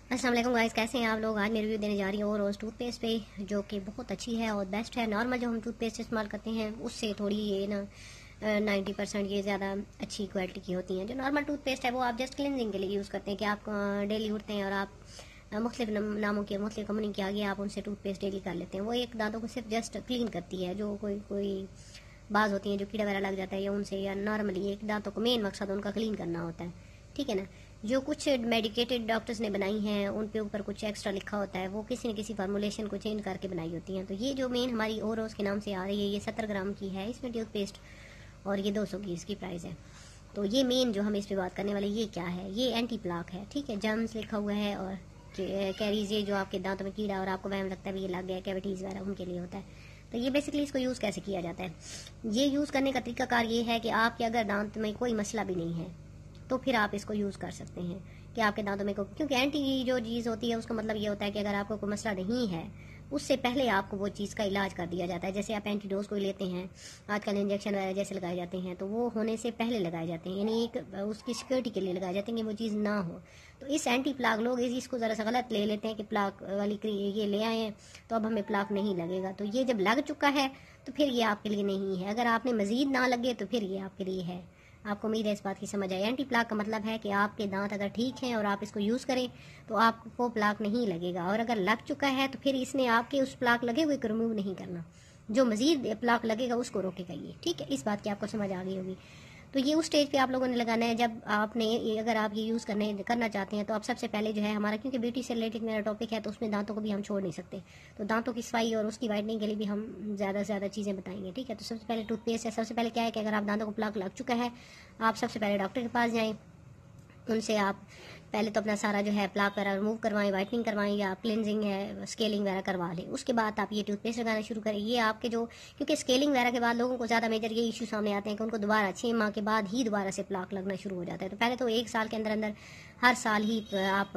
अस्सलाम वालेकुम गाइस, कैसे हैं आप लोग। आज मैं रिव्यू देने जा रही हूँ रोज़ टूथपेस्ट पे, जो कि बहुत अच्छी है और बेस्ट है। नॉर्मल जो हम टूथपेस्ट इस्तेमाल करते हैं उससे थोड़ी ये ना 90% ये ज़्यादा अच्छी क्वालिटी की होती हैं। जो नॉर्मल टूथपेस्ट है वो आप जस्ट क्लिनजिंग के लिए यूज़ करते हैं कि आप डेली उठते हैं और आप मुख्तलिफ नामों के मुख्तलिफ कंपनी के आगे आप उनसे टूथपेस्ट डेली कर लेते हैं। वो एक दांतों को सिर्फ जस्ट क्लीन करती है। जो कोई बाज होती हैं जो कीड़ा वगैरह लग जाता है या उनसे, या नॉर्मली एक दांतों को मेन मकसद उनका क्लीन करना होता है, ठीक है ना। जो कुछ मेडिकेटेड डॉक्टर्स ने बनाई हैं उन पे ऊपर कुछ एक्स्ट्रा लिखा होता है, वो किसी न किसी फार्मूलेशन को चेंज करके बनाई होती हैं। तो ये जो मेन हमारी ओरोस के नाम से आ रही है, ये 70 ग्राम की है इसमें टूथपेस्ट, और ये 200 की इसकी प्राइस है। तो ये मेन जो हम इस पर बात करने वाले, ये क्या है, ये एंटी प्लाक है, ठीक है। जर्म्स लिखा हुआ है और कैरीज, ये जो आपके दांतों में कीड़ा और आपको वहम लगता है ये लग गया कैविटीज़ वगैरह, उनके लिए होता है। तो ये बेसिकली इसको यूज़ कैसे किया जाता है, ये यूज़ करने का तरीकाकार ये है कि आपके अगर दांत में कोई मसला भी नहीं है तो फिर आप इसको यूज़ कर सकते हैं कि आपके दांतों में क्योंकि एंटी जो चीज़ होती है उसका मतलब ये होता है कि अगर आपको कोई मसला नहीं है उससे पहले आपको वो चीज़ का इलाज कर दिया जाता है। जैसे आप एंटीडोज कोई लेते हैं, आजकल इंजेक्शन वगैरह जैसे लगाए जाते हैं, तो वो होने से पहले लगाए जाते हैं, यानी एक उसकी सिक्योरिटी के लिए लगाए जाते हैं कि वो चीज़ ना हो। तो इस एंटी प्लाक लोग इसको ज़रा सा गलत ले लेते हैं कि प्लाक वाली ये ले आए हैं तो अब हमें प्लाक नहीं लगेगा। तो ये जब लग चुका है तो फिर ये आपके लिए नहीं है। अगर आपने मज़ीद ना लगे तो फिर ये आपके लिए है। आपको उम्मीद है इस बात की समझ आई। एंटी प्लाक का मतलब है कि आपके दांत अगर ठीक हैं और आप इसको यूज़ करें तो आपको प्लाक नहीं लगेगा, और अगर लग चुका है तो फिर इसने आपके उस प्लाक लगे हुए को रिमूव नहीं करना, जो मजीद प्लाक लगेगा उसको रोकेगा ये, ठीक है। इस बात की आपको समझ आ गई होगी। तो ये उस स्टेज पे आप लोगों ने लगाना है जब आपने, अगर आप ये यूज़ करना चाहते हैं तो आप सबसे पहले जो है हमारा, क्योंकि ब्यूटी से रिलेटेड मेरा टॉपिक है तो उसमें दांतों को भी हम छोड़ नहीं सकते, तो दांतों की सफाई और उसकी वाइटनिंग के लिए भी हम ज़्यादा से ज़्यादा चीज़ें बताएंगे, ठीक है। तो सबसे पहले टूथपेस्ट है। सबसे पहले क्या है कि अगर आप दांतों को प्लाक लग चुका है, आप सबसे पहले डॉक्टर के पास जाएँ, उनसे आप पहले तो अपना सारा जो है प्लाक वगैरह रिमूव करवाएं, वाइटनिंग करवाएं, या क्लिनजिंग है स्केलिंग वगैरह करवा लें। उसके बाद आप ये टूथपेस्ट लगाना शुरू करें। ये आपके जो, क्योंकि स्केलिंग वगैरह के बाद लोगों को ज़्यादा मेजर ये इशू सामने आते हैं कि उनको दोबारा 6 माह के बाद ही दोबारा से प्लाक लगना शुरू हो जाता है। तो पहले तो 1 साल के अंदर अंदर हर साल ही आप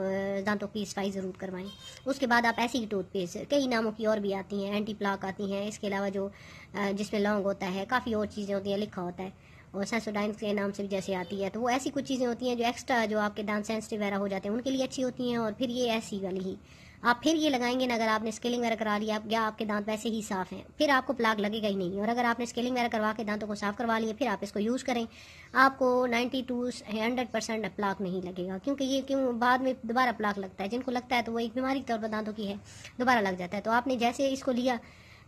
दांतों की सफाई ज़रूर करवाएं। उसके बाद आप ऐसी ही टूथपेस्ट, कई नामों की और भी आती हैं, एंटी प्लाक आती हैं, इसके अलावा जो जिसमें लौंग होता है, काफ़ी और चीज़ें होती हैं, लिखा होता है, और सेंसोडाइन के नाम से भी जैसे आती है। तो वो ऐसी कुछ चीज़ें होती हैं जो एक्स्ट्रा, जो आपके दांत सेंसिटिव वगैरह हो जाते हैं उनके लिए अच्छी होती हैं। और फिर ये ऐसी वाली ही आप फिर ये लगाएंगे ना, अगर आपने स्केलिंग वगैरह करा लिया, या आपके दांत वैसे ही साफ़ हैं, फिर आपको प्लाक लगेगा ही नहीं। और अगर आपने स्केलिंग वगैरह करवा के दांतों को साफ़ करवा लिए फिर आप इसको यूज़ करें, आपको 90 to 100% प्लाक नहीं लगेगा। क्योंकि ये बाद में दोबारा प्लाक लगता है, जिनको लगता है तो वो एक बीमारी के तौर पर दांतों की है, दोबारा लग जाता है। तो आपने जैसे इसको लिया,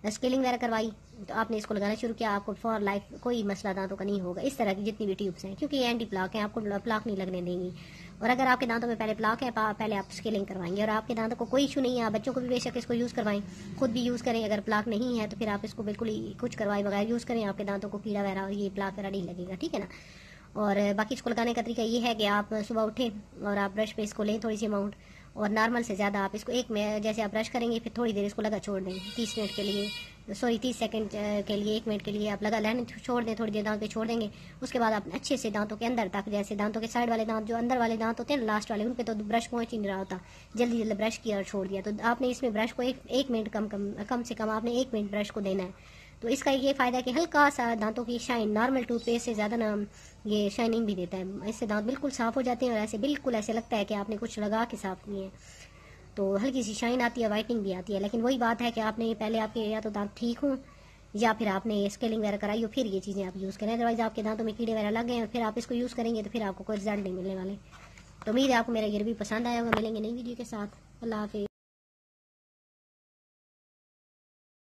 स्केलिंग वगैरह करवाई, तो आपने इसको लगाना शुरू किया, आपको फॉर लाइफ कोई मसला दांतों का नहीं होगा। इस तरह की जितनी भी ट्यूब्स हैं, क्योंकि ये एंटी प्लाक हैं, आपको प्लाक नहीं लगने देंगी। और अगर आपके दांतों में पहले प्लाक है, पहले आप स्केलिंग करवाएंगे, और आपके दांतों को कोई इशू नहीं है, आप बच्चों को भी बेशक इसको यूज़ करवाएं, खुद भी यूज़ करें। अगर प्लाक नहीं है तो फिर आप इसको बिल्कुल ही कुछ करवाए बगैर यूज़ करें, आपके दांतों को कीड़ा वगैरह और ये प्लाक वगैरह नहीं लगेगा, ठीक है ना। और बाकी इसको लगाने का तरीका ये है कि आप सुबह उठें और आप ब्रश पे इसको लें थोड़ी सी अमाउंट, और नॉर्मल से ज़्यादा आप इसको एक में, जैसे आप ब्रश करेंगे फिर थोड़ी देर इसको लगा छोड़ दें, 30 मिनट के लिए, 30 सेकंड के लिए, 1 मिनट के लिए आप लगा लेने छोड़ दें, थोड़ी देर दांत पे छोड़ देंगे। उसके बाद आप अच्छे से दांतों के अंदर तक, जैसे दांतों के साइड वाले दांत, जो अंदर वाले दांत होते हैं ना लास्ट वाले, उन पे तो ब्रश पहुंच ही नहीं रहा होता, जल्दी जल्दी ब्रश किया और छोड़ दिया। तो आपने इसमें ब्रश को एक मिनट कम से कम आपने 1 मिनट ब्रश को देना है। तो इसका ये फ़ायदा है कि हल्का सा दांतों की शाइन, नॉर्मल टूथपेस्ट से ज़्यादा ना ये शाइनिंग भी देता है, इससे दांत बिल्कुल साफ़ हो जाते हैं, और ऐसे बिल्कुल ऐसे लगता है कि आपने कुछ लगा के साफ़ किए हैं। तो हल्की सी शाइन आती है, वाइटनिंग भी आती है। लेकिन वही बात है कि आपने पहले आपके या तो दांत ठीक हों, या फिर आपने स्केलिंग वगैरह कराई हो, फिर ये चीज़ें आप यूज़ करें। अदरवाइज आपके दांतों में कीड़े वगैरह लग गए और फिर आप इसको यूज़ करेंगे तो फिर आपको कोई रिजल्ट नहीं मिलने वाले। तो उम्मीद है आपको मेरा ये रिव्यू पसंद आया होगा। मिलेंगे नई वीडियो के साथ। अल्लाह हाफिज़।